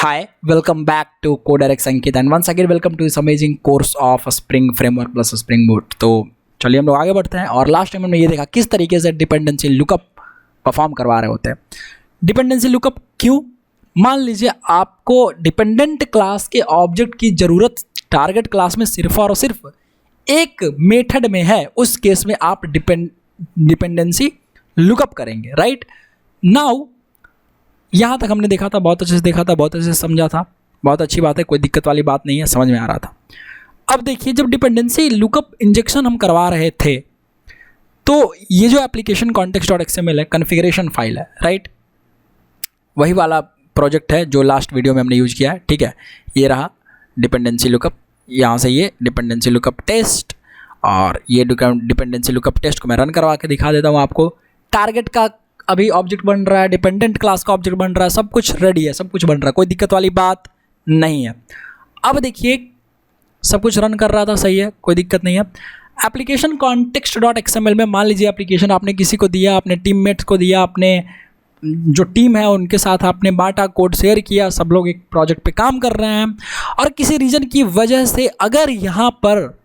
Hi, welcome back to CodeRx Ankit and once again welcome to this amazing course of Spring Framework plus Spring Boot। तो चलिए हम लोग आगे बढ़ते हैं और लास्ट टाइम हमने ये देखा किस तरीके से डिपेंडेंसी लुकअप परफॉर्म करवा रहे होते हैं। डिपेंडेंसी लुकअप क्यों? मान लीजिए आपको डिपेंडेंट क्लास के ऑब्जेक्ट की ज़रूरत टारगेट क्लास में सिर्फ और सिर्फ एक मेथड में है, उस केस में आप डिपेंडेंसी लुकअप करेंगे। राइट नाउ यहाँ तक हमने देखा था, बहुत अच्छे से देखा था, बहुत अच्छे से समझा था, बहुत अच्छी बात है, कोई दिक्कत वाली बात नहीं है, समझ में आ रहा था। अब देखिए जब डिपेंडेंसी लुकअप इंजेक्शन हम करवा रहे थे तो ये जो एप्लीकेशन context.xml है, कॉन्फ़िगरेशन फाइल है, राइट, वही वाला प्रोजेक्ट है जो लास्ट वीडियो में हमने यूज़ किया है। ठीक है, ये रहा डिपेंडेंसी लुकअप, यहाँ से ये डिपेंडेंसी लुकअप टेस्ट और ये डिपेंडेंसी लुकअप टेस्ट को मैं रन करवा के दिखा देता हूँ आपको। टारगेट का अभी ऑब्जेक्ट बन रहा है, डिपेंडेंट क्लास का ऑब्जेक्ट बन रहा है, सब कुछ रेडी है, सब कुछ बन रहा है, कोई दिक्कत वाली बात नहीं है। अब देखिए सब कुछ रन कर रहा था, सही है, कोई दिक्कत नहीं है। एप्लीकेशन context.xml में मान लीजिए एप्लीकेशन आपने किसी को दिया, अपने टीममेट्स को दिया, अपने जो टीम है उनके साथ आपने बांटा, कोड शेयर किया, सब लोग एक प्रोजेक्ट पे काम कर रहे हैं और किसी रीज़न की वजह से अगर यहाँ पर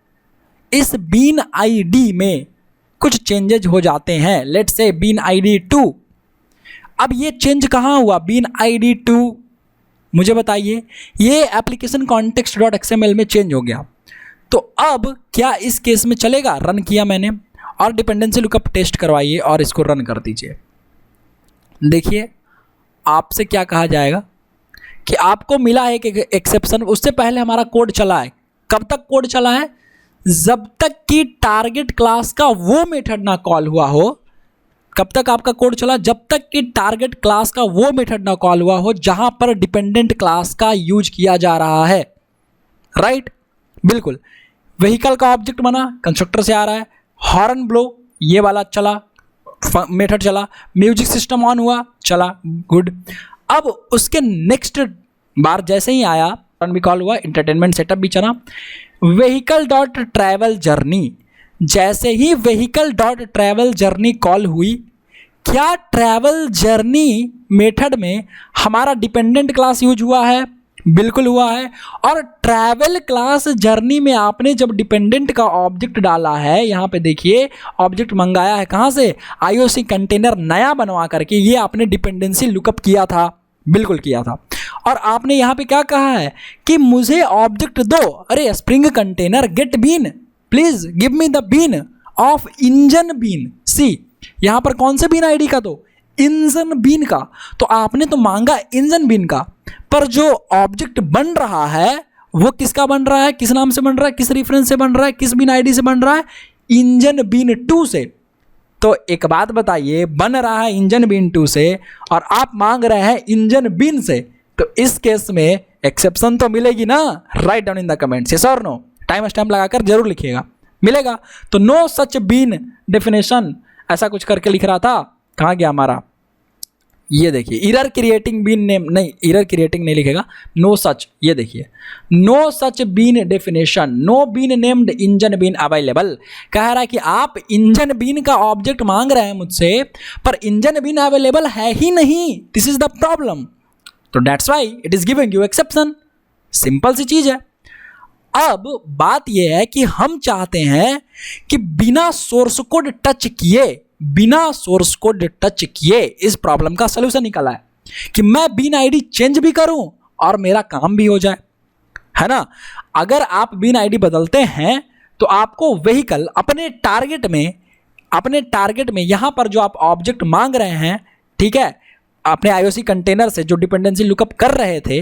इस बीन आईडी में कुछ चेंजेज हो जाते हैं, लेट्स से बीन आईडी 2, अब ये चेंज कहाँ हुआ? बीन आईडी 2 मुझे बताइए, ये एप्लीकेशन context.xml में चेंज हो गया। तो अब क्या इस केस में चलेगा? रन किया मैंने और डिपेंडेंसी लुकअप टेस्ट करवाइए और इसको रन कर दीजिए। देखिए आपसे क्या कहा जाएगा कि आपको मिला है एक एक्सेप्शन, उससे पहले हमारा कोड चला है। कब तक कोड चला है? जब तक कि टारगेट क्लास का वो मेथड ना कॉल हुआ हो। कब तक आपका कोड चला? जब तक कि टारगेट क्लास का वो मेथड ना कॉल हुआ हो जहां पर डिपेंडेंट क्लास का यूज किया जा रहा है। राइट, बिल्कुल। व्हीकल का ऑब्जेक्ट बना, कंस्ट्रक्टर से आ रहा है। हॉर्न ब्लो, ये वाला चला, मेथड चला। म्यूजिक सिस्टम ऑन हुआ, चला, गुड। अब उसके नेक्स्ट बार जैसे ही आया, रन भी कॉल हुआ, एंटरटेनमेंट सेटअप भी चला। व्हीकल डॉट ट्रैवल जर्नी, जैसे ही vehicle dot travel journey call हुई, क्या ट्रैवल जर्नी मेथड में हमारा डिपेंडेंट क्लास यूज हुआ है? बिल्कुल हुआ है। और ट्रैवल क्लास जर्नी में आपने जब डिपेंडेंट का ऑब्जेक्ट डाला है, यहाँ पे देखिए ऑब्जेक्ट मंगाया है कहाँ से? आईओसी कंटेनर नया बनवा करके ये आपने डिपेंडेंसी लुकअप किया था, बिल्कुल किया था। और आपने यहाँ पे क्या कहा है कि मुझे ऑब्जेक्ट दो, अरे spring container get bean, please give me the bean of engine bean. See यहाँ पर कौन से बीन आईडी का? दो इंजन बीन का। तो आपने तो मांगा इंजन बीन का, पर जो ऑब्जेक्ट बन रहा है वो किसका बन रहा है? किस नाम से बन रहा है? किस रेफरेंस से बन रहा है? किस बीन आईडी से बन रहा है? इंजन बीन 2 से। तो एक बात बताइए, बन रहा है इंजन बीन 2 से और आप मांग रहे हैं इंजन बीन से, तो इस केस में एक्सेप्शन तो मिलेगी ना? Write down in the comments yes और नो, टाइम स्टैम्प लगाकर जरूर लिखिएगा, मिलेगा। तो नो सच बीन डेफिनेशन ऐसा कुछ करके लिख रहा था, कहाँ गया हमारा? ये देखिए एरर क्रिएटिंग बीन नेम, नहीं एरर क्रिएटिंग नहीं लिखेगा, नो सच, ये देखिए no such bean definition, no bean named engine bean available. कह रहा है कि आप इंजन बीन का ऑब्जेक्ट मांग रहे हैं मुझसे, पर इंजन बीन अवेलेबल है ही नहीं, दिस इज द प्रॉब्लम। तो that's why it is giving you exception. Simple सी चीज है। अब बात यह है कि हम चाहते हैं कि बिना सोर्स कोड टच किए, बिना सोर्स कोड टच किए इस प्रॉब्लम का सलूशन निकला है कि मैं बीन आईडी चेंज भी करूं और मेरा काम भी हो जाए, है ना? अगर आप बीन आईडी बदलते हैं तो आपको व्हीकल अपने टारगेट में यहां पर जो आप ऑब्जेक्ट मांग रहे हैं, ठीक है, अपने आईओसी कंटेनर से जो डिपेंडेंसी लुकअप कर रहे थे,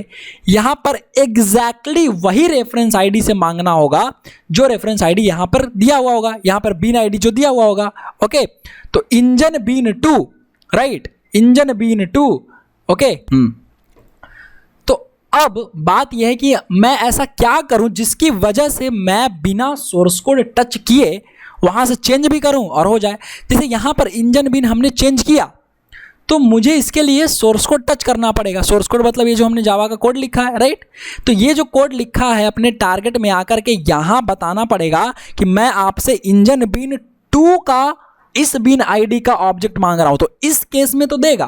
यहां पर एग्जैक्टली वही रेफरेंस आईडी से मांगना होगा जो रेफरेंस आईडी यहां पर दिया हुआ होगा, यहां पर बीन आईडी जो दिया हुआ होगा। ओके, तो engine bean 2, right, engine bean 2, okay. तो अब बात यह है कि मैं ऐसा क्या करूं जिसकी वजह से मैं बिना सोर्स कोड टच किए वहां से चेंज भी करूं और हो जाए। जैसे यहां पर इंजन बीन हमने चेंज किया, तो मुझे इसके लिए सोर्स कोड टच करना पड़ेगा। सोर्स कोड मतलब ये जो हमने जावा का कोड लिखा है, राइट, तो ये जो कोड लिखा है अपने टारगेट में आकर के यहाँ बताना पड़ेगा कि मैं आपसे इंजन बीन 2 का इस बीन आईडी का ऑब्जेक्ट मांग रहा हूँ। तो इस केस में तो देगा,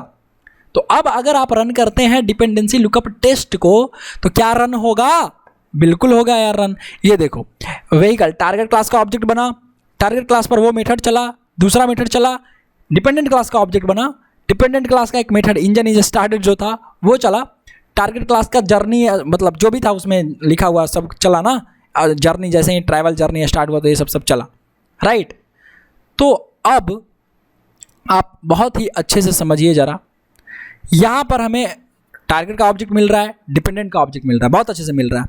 तो अब अगर आप रन करते हैं डिपेंडेंसी लुकअप टेस्ट को तो क्या रन होगा? बिल्कुल होगा यार रन। ये देखो, व्हीकल टारगेट क्लास का ऑब्जेक्ट बना, टारगेट क्लास पर वो मेथड चला, दूसरा मेथड चला, डिपेंडेंट क्लास का ऑब्जेक्ट बना, डिपेंडेंट क्लास का एक मेथड इंजन इज स्टार्टेड जो था वो चला, टारगेट क्लास का जर्नी मतलब जो भी था उसमें लिखा हुआ सब चला ना, जर्नी जैसे ही ट्रैवल जर्नी स्टार्ट हुआ तो ये सब चला, राइट। तो अब आप बहुत ही अच्छे से समझिए ज़रा, यहाँ पर हमें टारगेट का ऑब्जेक्ट मिल रहा है, डिपेंडेंट का ऑब्जेक्ट मिल रहा है, बहुत अच्छे से मिल रहा है,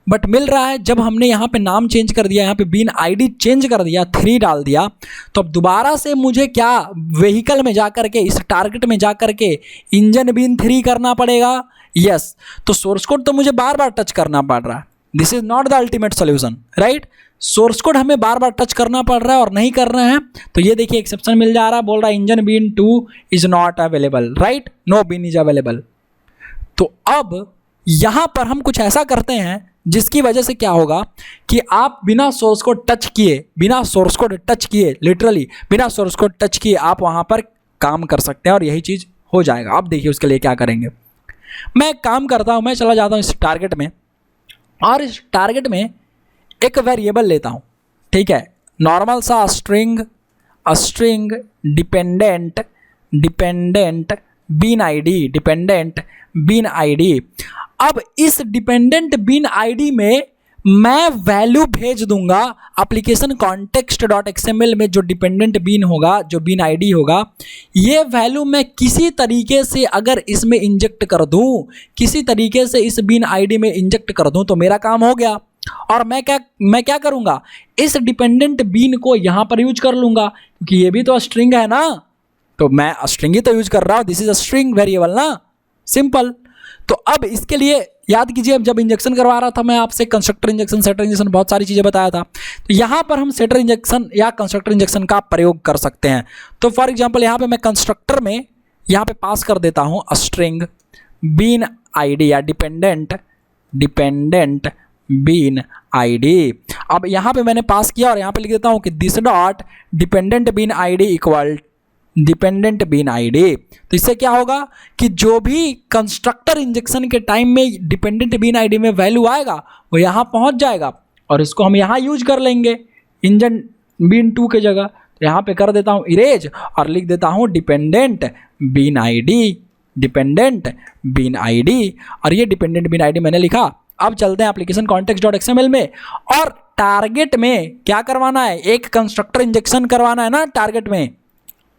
बट मिल रहा है जब हमने यहाँ पे नाम चेंज कर दिया, यहाँ पे बीन आईडी चेंज कर दिया, 3 डाल दिया, तो अब दोबारा से मुझे क्या व्हीकल में जा कर के, इस टारगेट में जा कर के इंजन बीन 3 करना पड़ेगा। यस, तो सोर्स कोड तो मुझे बार बार टच करना पड़ रहा है, this is not the ultimate solution, right. Source code हमें बार बार टच करना पड़ रहा है और नहीं कर रहे हैं, तो ये देखिए एक्सेप्शन मिल जा रहा है, बोल रहा है engine bean 2 is not available, right, no bean is available. तो अब यहां पर हम कुछ ऐसा करते हैं जिसकी वजह से क्या होगा कि आप बिना सोर्स कोड टच किए, बिना सोर्स कोड टच किए, लिटरली बिना सोर्स कोड टच किए आप वहां पर काम कर सकते हैं और यही चीज हो जाएगा। अब देखिए उसके लिए क्या करेंगे, मैं एक काम करता हूं, मैं चला जाता हूं इस टारगेट में और इस टारगेट में एक वेरिएबल लेता हूं, ठीक है, नॉर्मल सा string dependent bean ID, dependent bean ID. अब इस डिपेंडेंट बीन आईडी में मैं वैल्यू भेज दूंगा एप्लीकेशन कॉन्टेक्स्ट डॉट एक्सएमएल में, जो डिपेंडेंट बीन होगा, जो बीन आईडी होगा, ये वैल्यू मैं किसी तरीके से अगर इसमें इंजेक्ट कर दूं, किसी तरीके से इस बीन आईडी में इंजेक्ट कर दूं तो मेरा काम हो गया। और मैं क्या करूंगा, इस डिपेंडेंट बीन को यहां पर यूज कर लूंगा, क्योंकि ये भी तो स्ट्रिंग है ना, तो मैं स्ट्रिंग ही तो यूज कर रहा हूं, this is a string variable ना, सिंपल। तो अब इसके लिए याद कीजिए, जब इंजेक्शन करवा रहा था मैं आपसे कंस्ट्रक्टर इंजेक्शन, सेटर इंजेक्शन, बहुत सारी चीजें बताया था, तो यहां पर हम सेटर इंजेक्शन या कंस्ट्रक्टर इंजेक्शन का प्रयोग कर सकते हैं। तो फॉर एग्जांपल यहां पे मैं कंस्ट्रक्टर में यहां पे पास कर देता हूं स्ट्रिंग बीन आईडी या डिपेंडेंट बीन आईडी। अब यहां पे मैंने पास किया और यहां पे लिख देता हूं कि this dot dependent bean ID equal dependent bean ID. तो इससे क्या होगा कि जो भी कंस्ट्रक्टर इंजेक्शन के टाइम में डिपेंडेंट बीन आईडी में वैल्यू आएगा वो यहाँ पहुँच जाएगा और इसको हम यहाँ यूज कर लेंगे इंजन बीन 2 के जगह। तो यहाँ पे कर देता हूँ इरेज और लिख देता हूँ डिपेंडेंट बीन आईडी और ये डिपेंडेंट बीन आईडी मैंने लिखा। अब चलते हैं एप्लीकेशन कॉन्टेक्स्ट डॉट एक्सएमएल में और टारगेट में क्या करवाना है, एक कंस्ट्रक्टर इंजेक्शन करवाना है ना टारगेट में।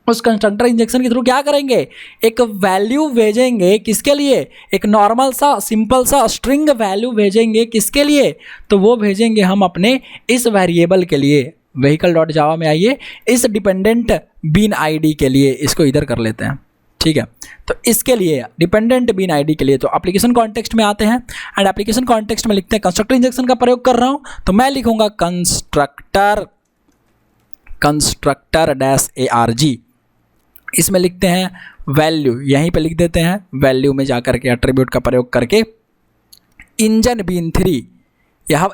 उस कंस्ट्रक्टर इंजेक्शन के थ्रू क्या करेंगे, एक वैल्यू भेजेंगे, किसके लिए, एक नॉर्मल सा सिंपल सा स्ट्रिंग वैल्यू भेजेंगे, किसके लिए, तो वो भेजेंगे हम अपने इस वेरिएबल के लिए। व्हीकल डॉट जावा में आइए, इस डिपेंडेंट बीन आईडी के लिए, इसको इधर कर लेते हैं, ठीक है। तो इसके लिए डिपेंडेंट बीन आईडी के लिए तो एप्लीकेशन कॉन्टेक्स्ट में आते हैं एंड एप्लीकेशन कॉन्टेक्स्ट में लिखते हैं कंस्ट्रक्टर इंजेक्शन का प्रयोग कर रहा हूं, तो मैं लिखूंगा कंस्ट्रक्टर डैश ARG। इसमें लिखते हैं वैल्यू, यहीं पे लिख देते हैं वैल्यू में जाकर के एट्रीब्यूट का प्रयोग करके इंजन बीन 3,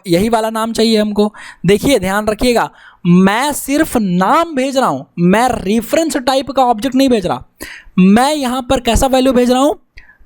यही वाला नाम चाहिए हमको। देखिए ध्यान रखिएगा, मैं सिर्फ नाम भेज रहा हूं, मैं रेफरेंस टाइप का ऑब्जेक्ट नहीं भेज रहा। मैं यहां पर कैसा वैल्यू भेज रहा हूं,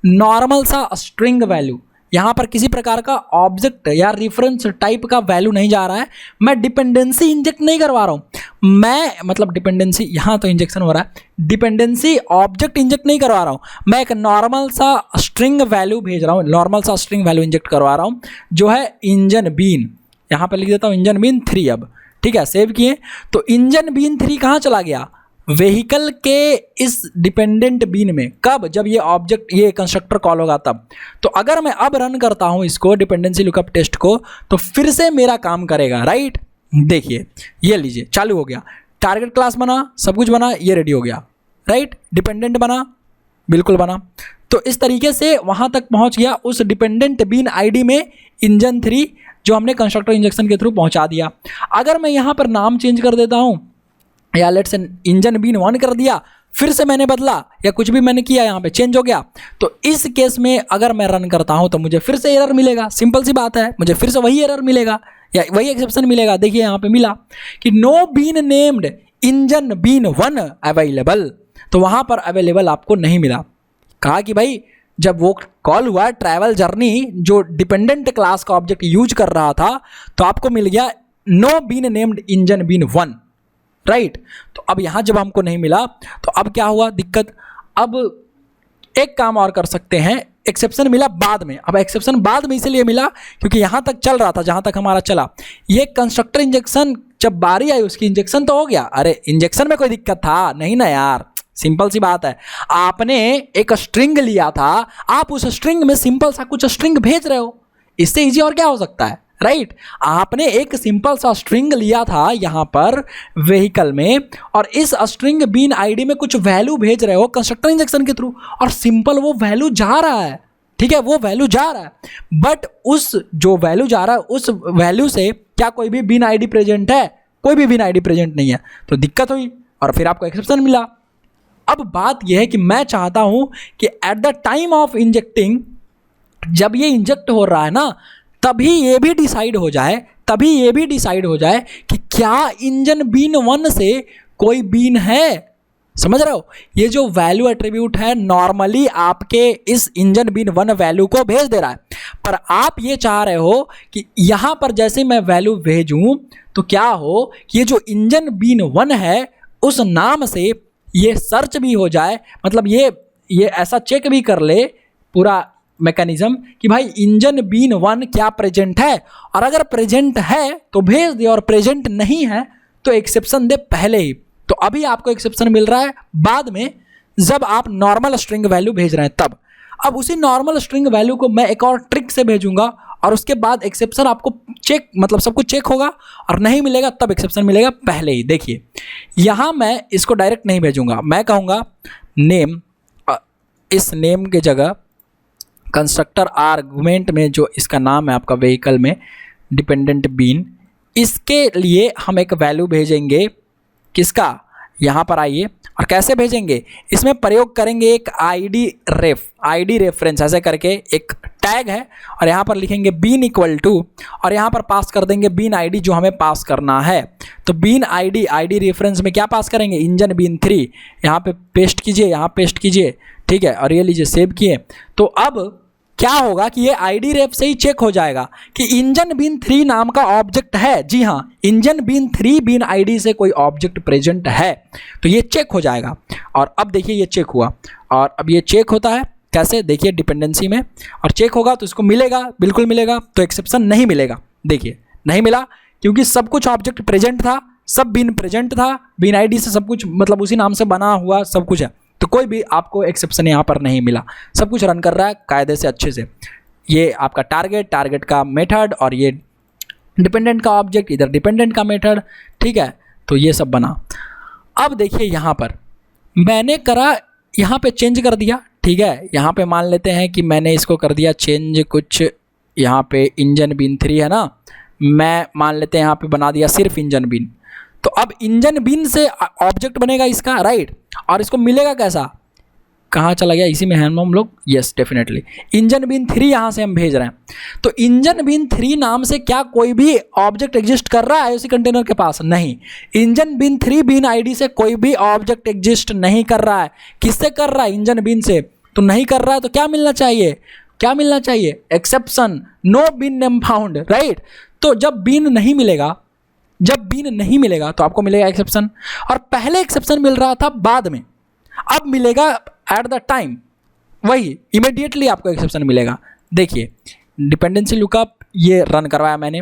नॉर्मल सा स्ट्रिंग वैल्यू। यहां पर किसी प्रकार का ऑब्जेक्ट या रेफरेंस टाइप का वैल्यू नहीं जा रहा है। मैं डिपेंडेंसी इंजेक्ट नहीं करवा रहा हूं, मैं मतलब डिपेंडेंसी, यहां तो इंजेक्शन हो रहा है, डिपेंडेंसी ऑब्जेक्ट इंजेक्ट नहीं करवा रहा हूं। मैं एक नॉर्मल सा स्ट्रिंग वैल्यू भेज रहा हूं, नॉर्मल सा स्ट्रिंग वैल्यू इंजेक्ट करवा रहा हूं जो है इंजन बीन। यहां पर लिख देता हूं इंजन बीन 3। अब ठीक है, सेव किए तो इंजन बीन 3 कहां चला गया, व्हीकल के इस डिपेंडेंट बीन में। कब, जब ये ऑब्जेक्ट, ये कंस्ट्रक्टर कॉल होगा तब। तो अगर मैं अब रन करता हूं इसको डिपेंडेंसी लुकअप टेस्ट को, तो फिर से मेरा काम करेगा, राइट। देखिए ये लीजिए चालू हो गया, टारगेट क्लास बना, सब कुछ बना, ये रेडी हो गया, राइट। डिपेंडेंट बना, बिल्कुल बना। तो इस तरीके से वहां तक पहुंच गया उस डिपेंडेंट बीन आईडी में इंजन 3 जो हमने कंस्ट्रक्टर इंजेक्शन के थ्रू पहुंचा दिया। अगर मैं यहां पर नाम चेंज कर देता हूं, या लेट्स से इंजन बीन 1 कर दिया, फिर से मैंने बदला या कुछ भी मैंने किया, यहाँ पे चेंज हो गया, तो इस केस में अगर मैं रन करता हूँ तो मुझे फिर से एरर मिलेगा। सिंपल सी बात है, मुझे फिर से वही एरर मिलेगा या वही एक्सेप्शन मिलेगा। देखिए यहाँ पे मिला कि no bean named engine bean 1 available, तो वहाँ पर अवेलेबल आपको नहीं मिला। कहा कि भाई जब वो कॉल हुआ ट्रैवल जर्नी जो डिपेंडेंट क्लास का ऑब्जेक्ट यूज कर रहा था, तो आपको मिल गया no bean named engine bean 1, right. तो अब यहां जब हमको नहीं मिला तो अब क्या हुआ दिक्कत। अब एक काम और कर सकते हैं, एक्सेप्शन मिला बाद में। अब एक्सेप्शन बाद में इसलिए मिला क्योंकि यहां तक चल रहा था जहां तक हमारा चला, ये कंस्ट्रक्टर इंजेक्शन जब बारी आई उसकी इंजेक्शन तो हो गया। अरे इंजेक्शन में कोई दिक्कत था नहीं ना यार, सिंपल सी बात है। आपने एक स्ट्रिंग लिया था, आप उस स्ट्रिंग में सिंपल सा कुछ स्ट्रिंग भेज रहे हो, इससे इजी और क्या हो सकता है, राइट। आपने एक सिंपल सा स्ट्रिंग लिया था यहां पर व्हीकल में, और इस स्ट्रिंग बीन आईडी में कुछ वैल्यू भेज रहे हो कंस्ट्रक्टर इंजेक्शन के थ्रू, और सिंपल वो वैल्यू जा रहा है, ठीक है, वो वैल्यू जा रहा है। बट उस जो वैल्यू जा रहा है उस वैल्यू से क्या कोई भी बीन आईडी प्रेजेंट है? कोई भी बीन आईडी प्रेजेंट नहीं है, तो दिक्कत हुई और फिर आपको एक्सेप्शन मिला। अब बात यह है कि मैं चाहता हूं कि at the time of injecting, जब ये इंजेक्ट हो रहा है ना, तभी ये भी डिसाइड हो जाए कि क्या इंजन बीन 1 से कोई बीन है। समझ रहे हो? ये जो वैल्यू एट्रीब्यूट है नॉर्मली आपके इस इंजन बीन 1 वैल्यू को भेज दे रहा है, पर आप ये चाह रहे हो कि यहां पर जैसे मैं वैल्यू भेजूं तो क्या हो कि ये जो इंजन बीन 1 है उस नाम से ये सर्च भी हो जाए, मतलब ये ऐसा चेक भी कर ले पूरा मैकेनिज्म कि भाई इंजन बीन 1 क्या प्रेजेंट है, और अगर प्रेजेंट है तो भेज दे और प्रेजेंट नहीं है तो एक्सेप्शन दे पहले ही। तो अभी आपको एक्सेप्शन मिल रहा है बाद में जब आप नॉर्मल स्ट्रिंग वैल्यू भेज रहे हैं तब। अब उसी नॉर्मल स्ट्रिंग वैल्यू को मैं एक और ट्रिक से भेजूंगा और उसके बाद एक्सेप्शन आपको चेक, मतलब सब कुछ चेक होगा, और नहीं मिलेगा तब एक्सेप्शन मिलेगा पहले ही। देखिए यहां मैं इसको डायरेक्ट नहीं भेजूंगा, मैं कहूंगा नेम, इस नेम के जगह कंस्ट्रक्टर आर्गुमेंट में जो इसका नाम है आपका व्हीकल में डिपेंडेंट बीन, इसके लिए हम एक वैल्यू भेजेंगे किसका, यहाँ पर आइए, और कैसे भेजेंगे, इसमें प्रयोग करेंगे एक आईडी रेफरेंस ऐसे करके एक टैग है, और यहाँ पर लिखेंगे बीन इक्वल टू, और यहाँ पर पास कर देंगे बीन आईडी जो हमें पास करना है। तो बीन आईडी रेफरेंस में क्या पास करेंगे, इंजन बीन 3, यहाँ पे पेस्ट कीजिए, यहाँ पेस्ट कीजिए, ठीक है, और ये लीजिए सेव किए। तो अब क्या होगा कि ये आईडी रेफ से ही चेक हो जाएगा कि इंजन बीन 3 नाम का ऑब्जेक्ट है। जी हाँ, इंजन बीन 3 बीन आईडी से कोई ऑब्जेक्ट प्रेजेंट है, तो ये चेक हो जाएगा। और अब देखिए ये चेक हुआ, और अब ये चेक होता है कैसे, देखिए डिपेंडेंसी में, और चेक होगा तो इसको मिलेगा, बिल्कुल मिलेगा, तो एक्सेप्शन नहीं मिलेगा। देखिए नहीं मिला क्योंकि सब कुछ ऑब्जेक्ट प्रेजेंट था, सब बीन प्रेजेंट था, बीन आईडी से सब कुछ, मतलब उसी नाम से बना हुआ सब कुछ है, तो कोई भी आपको एक्सेप्शन यहाँ पर नहीं मिला, सब कुछ रन कर रहा है कायदे से अच्छे से। ये आपका टारगेट का मेथड, और ये डिपेंडेंट का ऑब्जेक्ट, इधर डिपेंडेंट का मेथड, ठीक है, तो ये सब बना। अब देखिए यहाँ पर मैंने करा, यहाँ पे चेंज कर दिया, ठीक है, यहाँ पे मान लेते हैं कि मैंने इसको कर दिया चेंज कुछ, यहाँ पे इंजन बीन 3 है ना, मैं मान लेते हैं यहाँ पे बना दिया सिर्फ इंजन बीन। तो अब इंजन बीन से ऑब्जेक्ट बनेगा इसका, राइट, और इसको मिलेगा कैसा, कहाँ चला गया, इसी में हैं हम लोग, यस डेफिनेटली इंजन बीन 3 यहाँ से हम भेज रहे हैं। तो इंजन बीन 3 नाम से क्या कोई भी ऑब्जेक्ट एग्जिस्ट कर रहा है उसी कंटेनर के पास? नहीं, इंजन बीन 3 बीन आईडी से कोई भी ऑब्जेक्ट एग्जिस्ट नहीं कर रहा है। किससे कर रहा है? इंजन बीन से। तो नहीं कर रहा है तो क्या मिलना चाहिए, क्या मिलना चाहिए, exception, no bean name found, right. तो जब बीन नहीं मिलेगा तो आपको मिलेगा एक्सेप्शन, और पहले एक्सेप्शन मिल रहा था बाद में, अब मिलेगा एट द टाइम, वही इमीडिएटली आपको एक्सेप्शन मिलेगा। देखिए डिपेंडेंसी लुकअप ये रन करवाया मैंने,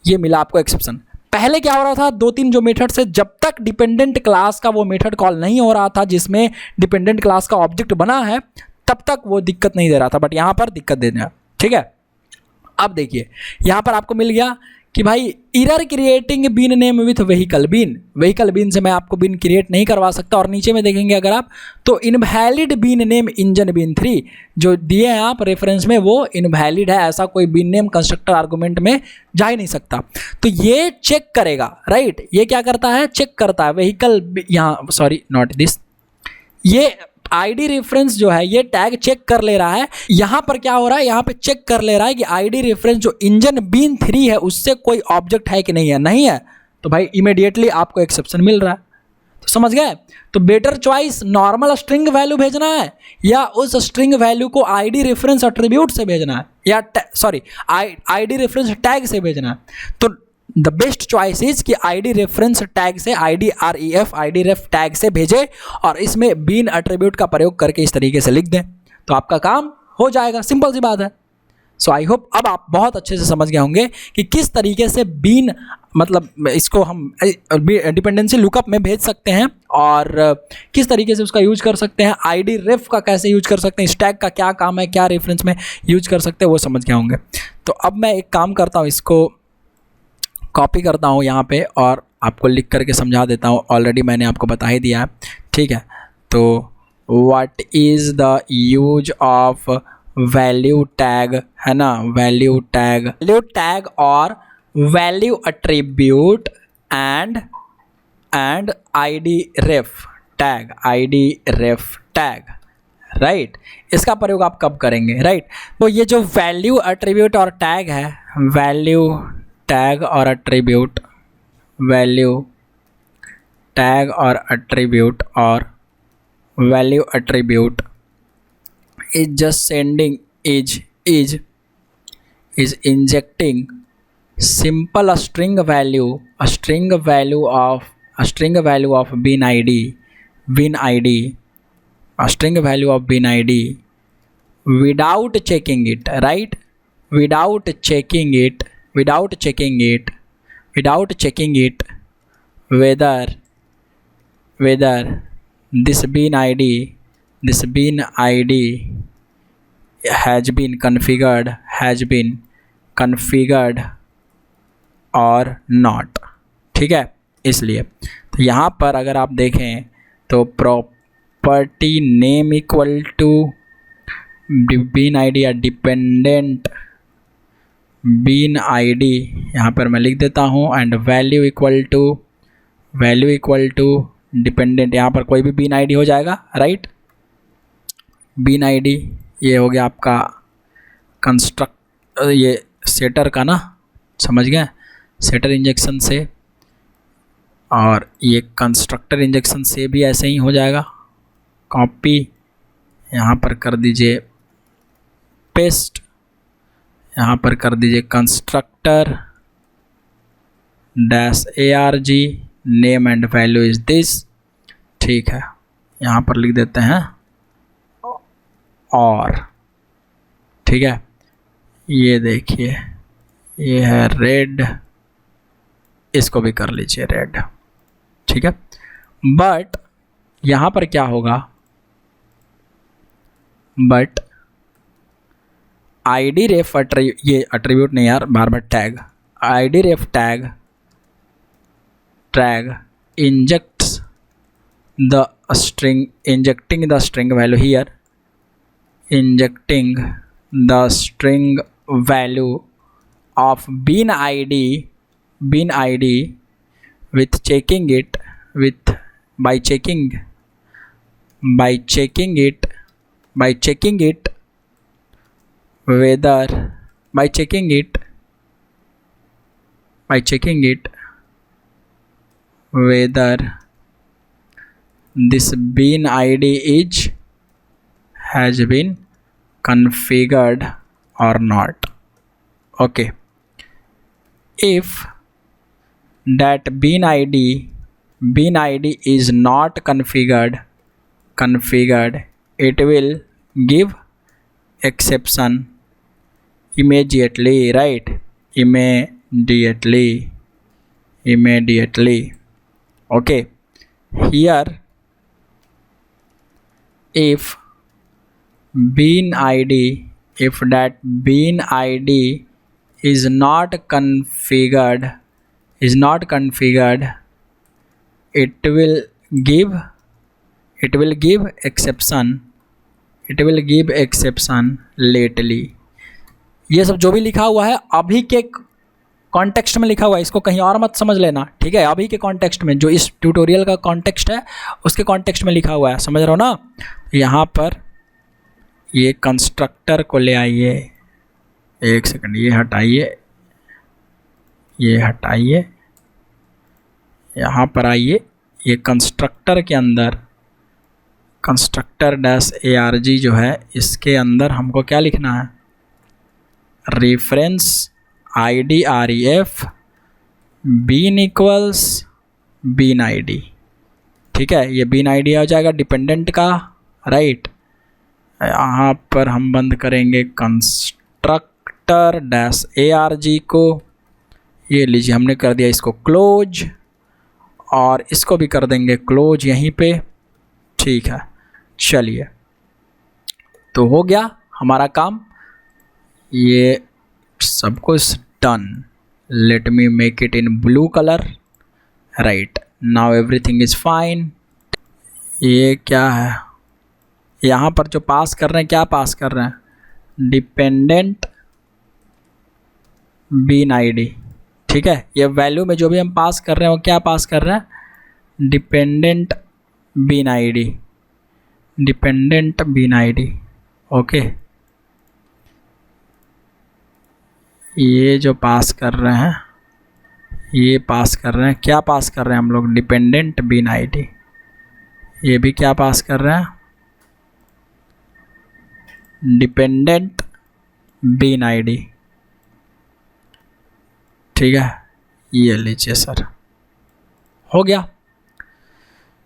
ये मिला आपको एक्सेप्शन। पहले क्या हो रहा था, 2-3 जो मेथड से, जब तक डिपेंडेंट क्लास का वो मेथड कॉल नहीं हो रहा था जिसमें डिपेंडेंट क्लास का ऑब्जेक्ट बना है, तब तक वो दिक्कत नहीं दे रहा था, बट यहाँ पर दिक्कत दे रहा है, ठीक है। अब देखिए यहाँ पर आपको मिल गया कि भाई error creating bean name with vehicle bean से मैं आपको बीन क्रिएट नहीं करवा सकता, और नीचे में देखेंगे अगर आप तो invalid bean name engine bean 3 जो दिए हैं आप रेफरेंस में वो इनवैलिड है, ऐसा कोई बीन नेम कंस्ट्रक्टर आर्गुमेंट में जा ही नहीं सकता। तो ये चेक करेगा, राइट, ये क्या करता है, चेक करता है व्हीकल, यहाँ सॉरी नॉट दिस, ये आईडी रेफरेंस जो है ये टैग चेक कर ले रहा है। यहाँ पर क्या हो रहा है, यहाँ पे चेक कर ले रहा है कि आईडी रेफरेंस जो इंजन बीन 3 है उससे कोई ऑब्जेक्ट है कि नहीं है, नहीं है तो भाई इमीडिएटली आपको एक्सेप्शन मिल रहा है। तो समझ गए? तो better choice normal string value भेजना है या उस स्ट्रिंग वैल्यू को आईडी रेफरेंस एट्रीब्यूट से भेजना है, या सॉरी आईडी रेफरेंस टैग से भेजना है। तो द बेस्ट चॉइस इज कि आईडी रेफरेंस टैग से, आईडी रेफ टैग से भेजे और इसमें बीन एट्रीब्यूट का प्रयोग करके इस तरीके से लिख दें, तो आपका काम हो जाएगा। सिंपल सी बात है। सो आई होप अब आप बहुत अच्छे से समझ गए होंगे कि किस तरीके से बीन, मतलब इसको हम डिपेंडेंसी लुकअप में भेज सकते हैं और किस तरीके से उसका यूज कर सकते हैं, आईडी रेफ का कैसे यूज कर सकते हैं, स्टैग का क्या काम है, क्या रेफरेंस में यूज कर सकते हैं, वो समझ गए होंगे। तो अब मैं एक काम करता हूँ, इसको कॉपी करता हूँ यहाँ पे और आपको लिख करके समझा देता हूँ। ऑलरेडी मैंने आपको बता ही दिया है, ठीक है। तो what is the use of value tag, है ना, वैल्यू टैग और value attribute and ID ref tag, right. इसका प्रयोग आप कब करेंगे, राइट। तो ये जो वैल्यू एट्रीब्यूट और टैग है, वैल्यू टैग और एट्रीब्यूट, वैल्यू टैग और एट्रीब्यूट और value attribute is just sending is injecting simple string value of bin id, a string value of bin id without checking it, right, without checking it whether this bin id has been configured or not, ठीक है। इसलिए तो यहाँ पर अगर आप देखें तो property name equal to bin id या डिपेंडेंट bin id यहाँ पर मैं लिख देता हूँ, and value equal to dependent, यहाँ पर कोई भी bin id हो जाएगा, राइट। bin id ये हो गया आपका कंस्ट्रक्ट, ये सेटर का ना, समझ गए, सेटर इंजेक्शन से, और ये कंस्ट्रक्टर इंजेक्शन से भी ऐसे ही हो जाएगा। कॉपी यहाँ पर कर दीजिए, पेस्ट यहाँ पर कर दीजिए, constructor -arg name and value is this, ठीक है। यहाँ पर लिख देते हैं और, ठीक है। ये देखिए ये है रेड, इसको भी कर लीजिए रेड, ठीक है। बट यहाँ पर क्या होगा, बट आईडी रेफ ये एट्रीब्यूट नहीं यार, बार बार tag, ID ref tag injecting the string value here, injecting the string value of bin id with checking it by checking it whether this bin id has been configured or not, okay। If that bin id is not configured, it will give exception immediately, right, immediately, okay। Here if that bin id is not configured, it will give exception lately। ये सब जो भी लिखा हुआ है अभी के context में लिखा हुआ है, इसको कहीं और मत समझ लेना, ठीक है। अभी के कॉन्टेक्स्ट में, जो इस ट्यूटोरियल का कॉन्टेक्स्ट है उसके कॉन्टेक्स्ट में लिखा हुआ है, समझ रहे हो ना। यहाँ पर ये कंस्ट्रक्टर को ले आइए, एक सेकंड, ये हटाइए, यहाँ पर आइए, ये कंस्ट्रक्टर के अंदर कंस्ट्रक्टर डैश ARG जो है इसके अंदर हमको क्या लिखना है, reference ID REF bean equals bean ID। ठीक है, ये बीन ID आ जाएगा डिपेंडेंट का, राइट। यहाँ पर हम बंद करेंगे कंस्ट्रक्टर डैश ARG को, ये लीजिए हमने कर दिया इसको क्लोज, और इसको भी कर देंगे क्लोज यहीं पे। ठीक है, चलिए तो हो गया हमारा काम, ये सब कुछ done. Let me make it in blue colour, right. Now everything is fine. ये क्या है, यहाँ पर जो पास कर रहे हैं, क्या पास कर रहे हैं, डिपेंडेंट बीन ID। ठीक है, ये वैल्यू में जो भी हम पास कर रहे हैं वो क्या पास कर रहे हैं, dependent bean ID, dependent bean ID। Okay, ये जो पास कर रहे हैं, ये पास कर रहे हैं, क्या पास कर रहे हैं हम लोग, डिपेंडेंट बीन ID। ये भी क्या पास कर रहे हैं, डिपेंडेंट बीन ID। ठीक है, ये लीजिए सर, हो गया।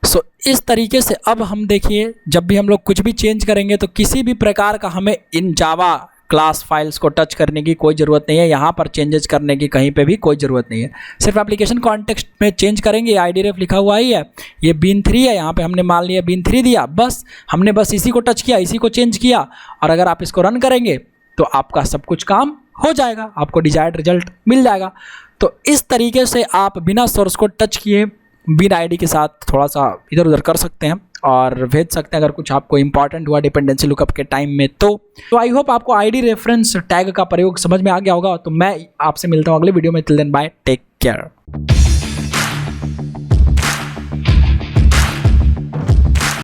सो इस तरीके से अब हम देखिए, जब भी हम लोग कुछ भी चेंज करेंगे तो किसी भी प्रकार का हमें इन जावा क्लास फाइल्स को टच करने की कोई ज़रूरत नहीं है, यहाँ पर चेंजेस करने की कहीं पे भी कोई ज़रूरत नहीं है। सिर्फ एप्लीकेशन कॉन्टेक्स्ट में चेंज करेंगे, IDREF लिखा हुआ ही है, ये बीन 3 है, यहाँ पे हमने मान लिया बीन 3 दिया, बस हमने बस इसी को टच किया, इसी को चेंज किया, और अगर आप इसको रन करेंगे तो आपका सब कुछ काम हो जाएगा, आपको डिजायर्ड रिजल्ट मिल जाएगा। तो इस तरीके से आप बिना सोर्स को टच किए बीन ID के साथ थोड़ा सा इधर उधर कर सकते हैं और भेज सकते हैं अगर कुछ आपको इंपॉर्टेंट हुआ डिपेंडेंसी लुकअप के टाइम में। तो आई होप आपको ID रेफरेंस टैग का प्रयोग समझ में आ गया होगा। तो मैं आपसे मिलता हूँ अगले वीडियो में, till then bye, take care.